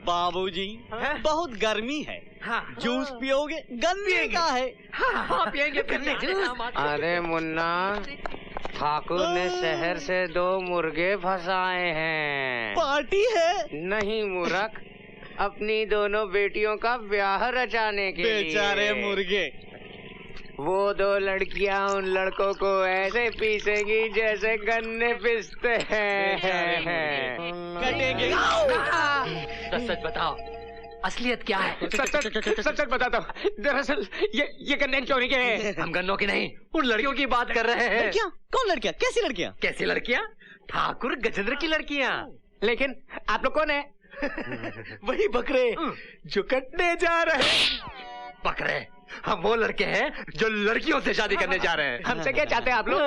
बाबूजी बहुत गर्मी है। जूस पियोगे? गन्ने का है। पिएंगे गन्ने जूस। अरे मुन्ना, ठाकुर ने शहर से 2 मुर्गे फंसाए हैं। पार्टी है? नहीं मूर्ख, अपनी दोनों बेटियों का ब्याह रचाने के लिए। बेचारे मुर्गे। वो 2 लड़कियां उन लड़कों को ऐसे पीसेंगी जैसे गन्ने पीसते हैं। कटेंगे। तो सच बताओ, असलियत क्या है? सच बताता हूँ। दरअसल ये गन्ने चोरी के हैं। हम गन्नों की नहीं, उन लड़कियों की बात कर रहे हैं। लड़कियाँ? कौन लड़कियाँ? कैसी लड़कियाँ? कैसी लड़कियाँ? ठाकुर गजेंद्र की लड़कियाँ। लेकिन आप लोग कौन है? वही बकरे जो कटने जा रहे हैं। बकरे? हम वो लड़के हैं जो लड़कियों से शादी करने जा रहे हैं। हमसे क्या चाहते हैं आप लोग?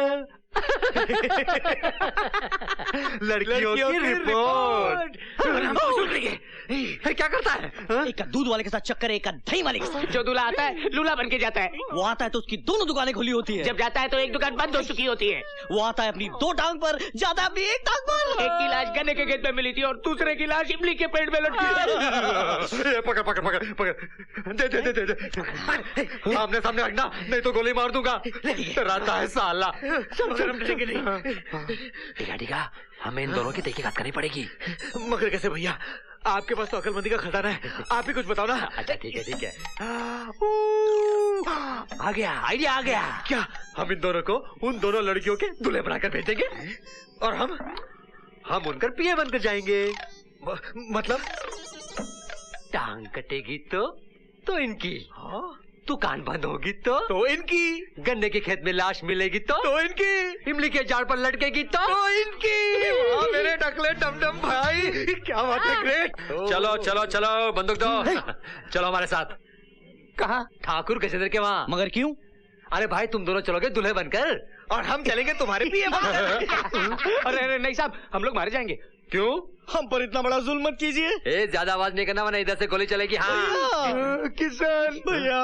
लड़कियों की रिपोर्ट। क्या करता है? एक दूध वाले के साथ चक्कर, एक दही वाले के साथ। जो दूल्हा आता है लूला बन के जाता है। वो आता है तो उसकी दोनों दुकानें खुली होती है। जब जाता है तो एक दुकान बंद हो चुकी होती है। वो आता है अपनी 2 टांग पर, जाता है अपनी 1 टांग पर। एक की लाश गन्ने के खेत में मिली थी और दूसरे की लाश इमली के पेड़ में लटकी। पकड़ पकड़ पकड़ पकड़, दे। आमने सामने रखना, नहीं तो गोली मार दूंगा। डराता है साला। ठीक है, हमें इन दोनों की तहकीकात करनी पड़ेगी। मगर कैसे भैया? आपके पास तो अकलमंदी का खजाना है, आप ही कुछ बताओ ना। अच्छा ठीक है। आ गया, आइडिया आ गया। क्या? हम इन दोनों को उन दोनों लड़कियों के दूल्हे बनाकर भेजेंगे और हम उनकर पिए बनकर जाएंगे। मतलब टांग कटेगी तो इनकी, दुकान बंद होगी तो इनकी, गन्ने के खेत में लाश मिलेगी तो इनकी, इमली के झाड़ पर लटकेगी तो इनकी। मेरे टकले टमटम भाई, क्या बात है, ग्रेट। चलो बंदूक दो। चलो हमारे साथ। कहाँ? ठाकुर गजेंद्र के वहाँ। मगर क्यों? अरे भाई, तुम दोनों चलोगे दूल्हे बनकर और हम चलेंगे तुम्हारे पिए बनकर। अरे नहीं साहब, हम लोग मारे जाएंगे। क्यों? हम पर इतना बड़ा जुल्म मत कीजिए। ज्यादा आवाज नहीं करना, वरना इधर से गोली चलेगी। हाँ किसान भैया,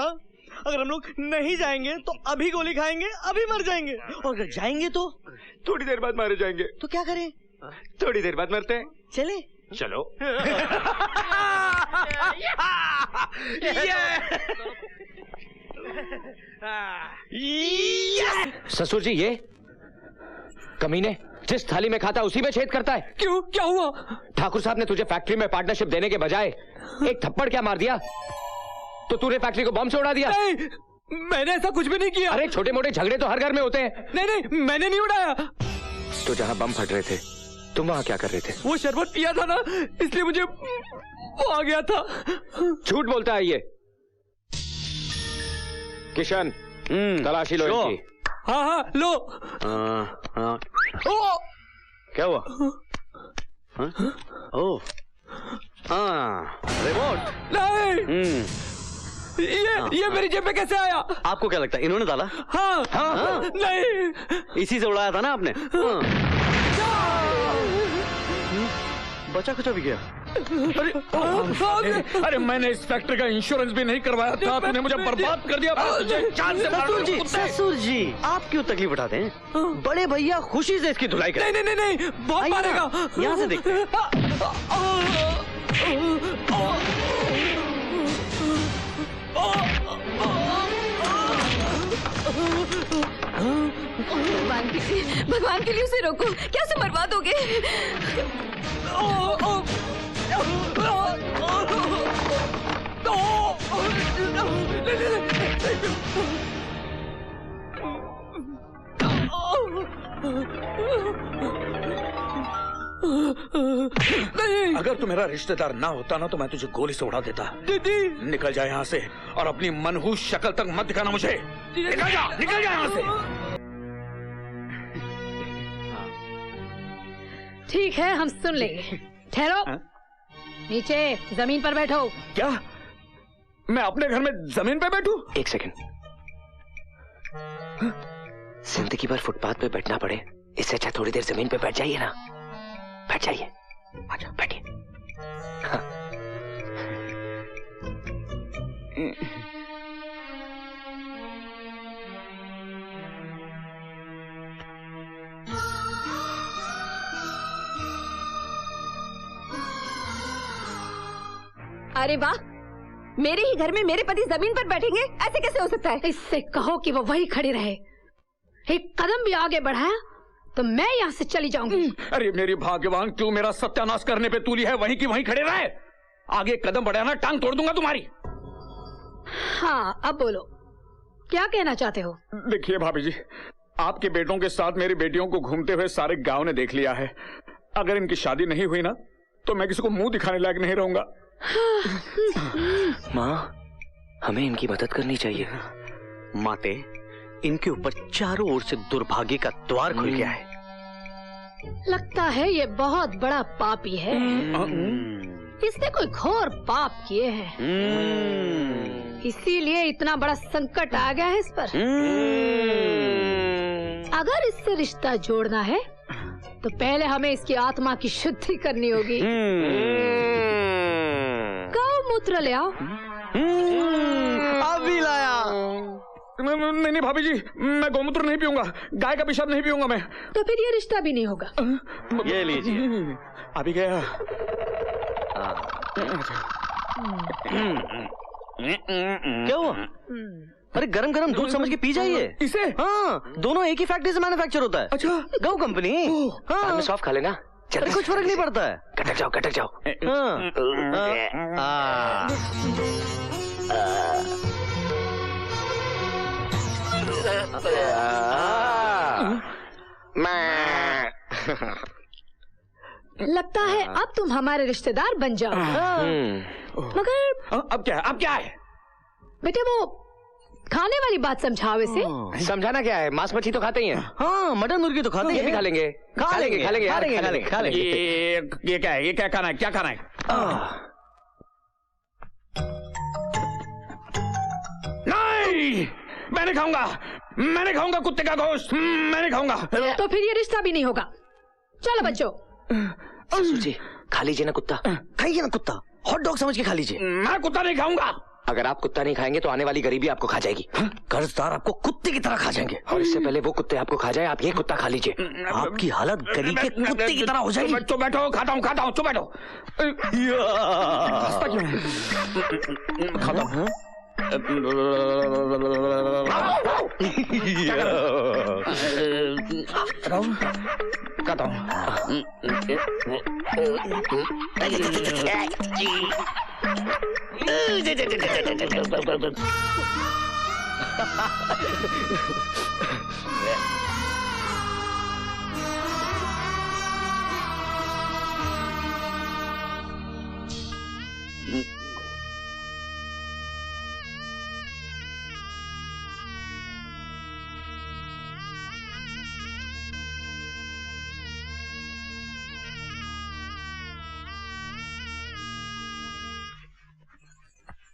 अगर हम लोग नहीं जाएंगे तो अभी गोली खाएंगे, अभी मर जाएंगे। और अगर जाएंगे तो थोड़ी देर बाद मारे जाएंगे। तो क्या करें? थोड़ी देर बाद मरते हैं। चले? चलो। ससुर जी, ये कमीने जिस थाली में खाता उसी में छेद करता है। क्यों? क्या हुआ? ठाकुर साहब ने तुझे फैक्ट्री में पार्टनरशिप देने के बजाय एक थप्पड़ क्या मार दिया, तो तूने फैक्ट्री को बम से उड़ा दिया। नहीं, मैंने ऐसा कुछ भी नहीं किया। अरे छोटे मोटे झगड़े तो हर घर में होते हैं। नहीं, मैंने नहीं उड़ाया। तो जहाँ बम फट रहे थे तुम वहाँ क्या कर रहे थे? वो शरबत पिया था ना, इसलिए मुझे वो आ गया था। झूठ बोलता है ये। किशन, तलाशी लो इनकी। हाँ, लो। क्या हुआ? ओह, रिमोट। नहीं, ये मेरी जेब में कैसे आया? आपको क्या लगता है इन्होंने डाला? हाँ। नहीं, इसी से उड़ाया था ना आपने? बचा कुचा भी गया। अरे मैंने इस फैक्ट्री का इंश्योरेंस भी नहीं करवाया था, तूने मुझे बर्बाद कर दिया। ससुर जी, आप क्यों तकलीफ उठाते हैं? बड़े भैया खुशी से इसकी धुलाई करें। नहीं, बहुत मारेगा। यहाँ से देखते हैं। भगवान के लिए उसे रोको, कैसे मरवा दोगे? अगर तू मेरा रिश्तेदार ना होता ना तो मैं तुझे गोली से उड़ा देता। दीदी, निकल जा यहाँ से और अपनी मनहूस शक्ल तक मत दिखाना मुझे। निकल जा यहाँ से। ठीक है, हम सुन लेंगे। ठहरो, नीचे जमीन पर बैठो। क्या? मैं अपने घर में जमीन पे बैठूं? एक सेकंड। जिंदगी भर फुटपाथ पे बैठना पड़े, इससे अच्छा थोड़ी देर जमीन पे बैठ जाइए ना। चलिए आ जाओ बैठिए। अरे वाह, मेरे ही घर में मेरे पति जमीन पर बैठेंगे, ऐसे कैसे हो सकता है? इससे कहो कि वो वही खड़ी रहे। एक कदम भी आगे बढ़ाया तो मैं यहाँ से चली जाऊंगी। अरे मेरी भाग्यवान, क्यों मेरा सत्यानाश करने पे तूली है? वहीं की वहीं खड़े रहे। आगे कदम बढ़ाना, टांग तोड़ दूंगा तुम्हारी। हाँ, अब बोलो, क्या कहना चाहते हो? देखिए भाभी जी, आपके बेटों के साथ मेरी बेटियों को घूमते हुए सारे गांव ने देख लिया है। अगर इनकी शादी नहीं हुई ना तो मैं किसी को मुंह दिखाने लायक नहीं रहूंगा। माँ, हमें इनकी मदद करनी चाहिए। माते, इनके ऊपर चारों ओर से दुर्भाग्य का द्वार खुल गया है। लगता है ये बहुत बड़ा पापी है। इसने कोई घोर पाप किए हैं, इसीलिए इतना बड़ा संकट आ गया है इस पर। अगर इससे रिश्ता जोड़ना है तो पहले हमें इसकी आत्मा की शुद्धि करनी होगी। गौमूत्र ले आओ। अभी लाया। नहीं भाभी जी, मैं गौमूत्र नहीं पीऊंगा, गाय का पेशाब नहीं पीऊंगा मैं। तो फिर ये रिश्ता भी नहीं होगा। ये लीजिए। अभी गया। क्या हुआ? अरे गरम गरम दूध समझ के पी जाइए इसे? हाँ, दोनों एक ही फैक्ट्री से मैन्युफैक्चर होता है। अच्छा, गौ कंपनी। बाद में सॉफ खा लेना। अरे कुछ फर्क नहीं पड़ता है। कटक जाओ कटक जाओ। लगता है अब तुम हमारे रिश्तेदार बन जाओ। मगर अब क्या है? अब क्या है? बेटे, वो खाने वाली बात समझाओ इसे। समझाना क्या है? मांस मछली तो खाते ही हैं। हाँ, मटन मुर्गी तो खाते ये भी हैं। खा लेंगे खा लेंगे यार, खा लेंगे। ये क्या है? ये क्या खाना है? क्या खाना है? नहीं, मैं नहीं खाऊंगा। मैं नहीं खाऊंगा कुत्ते का गोश्त। मैं नहीं खाऊंगा। तो फिर ये रिश्ता भी नहीं होगा। चलो बच्चों। ससुर जी, खा लीजिए ना कुत्ता। खाइए ना कुत्ता, हॉट डॉग समझ के खा लीजिए। मैं कुत्ता नहीं खाऊंगा। अगर आप कुत्ता नहीं खाएंगे तो आने वाली गरीबी आपको खा जाएगी। कर्जदार आपको कुत्ते की तरह खा जाएंगे। और इससे पहले वो कुत्ते आपको खा जाए, आप ये कुत्ता खा लीजिए। आपकी हालत गली के कुत्ते की तरह हो जाएगी। चुप बैठो, खाता हूँ, चुप बैठो। हंसता क्यों है? खाता हूँ। खाता हूँ।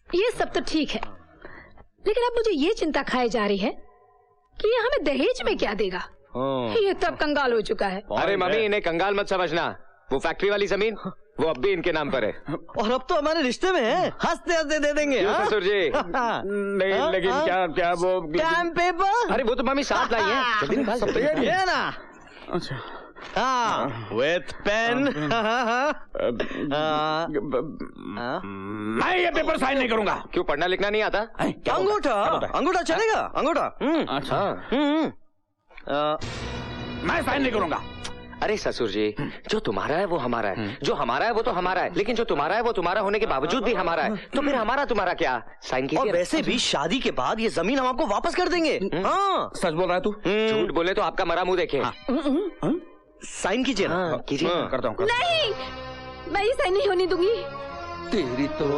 ये सब तो ठीक है, लेकिन अब मुझे ये चिंता खाई जा रही है कि ये हमें दहेज में क्या देगा। ये तब कंगाल हो चुका है। अरे मम्मी, इन्हें कंगाल मत समझना। वो फैक्ट्री वाली जमीन वो अब भी इनके नाम पर है। और अब तो हमारे रिश्ते में है, हंसते हंसते दे देंगे। ससुर जी। नहीं, लेकिन क्या वो स्टैम्प पेपर? अरे वो तो मम्मी साथ लाई है, जल्दी निकाल। सब तैयार ये ना। अच्छा, विथ पेन। मैं ये पेपर साइन नहीं करूंगा। क्यों, पढ़ना लिखना नहीं आता? अंगूठा, अंगूठा चलेगा, अंगूठा। अच्छा, मैं साइन नहीं करूंगा। अरे ससुर जी, जो तुम्हारा है वो हमारा है, जो हमारा है वो तो हमारा है, लेकिन जो तुम्हारा है वो तुम्हारा होने के बावजूद भी हमारा है, तो फिर हमारा तुम्हारा क्या? साइन कीजिए। और वैसे भी शादी के बाद ये जमीन हम आपको वापस कर देंगे। हाँ, सच बोल रहा है तू? झूठ बोले तो आपका मरा मुंह देखे। साइन कीजिए ना। कीजिए। करता हूँ। नहीं, मैं ये साइन नहीं होने दूंगी। तेरी तो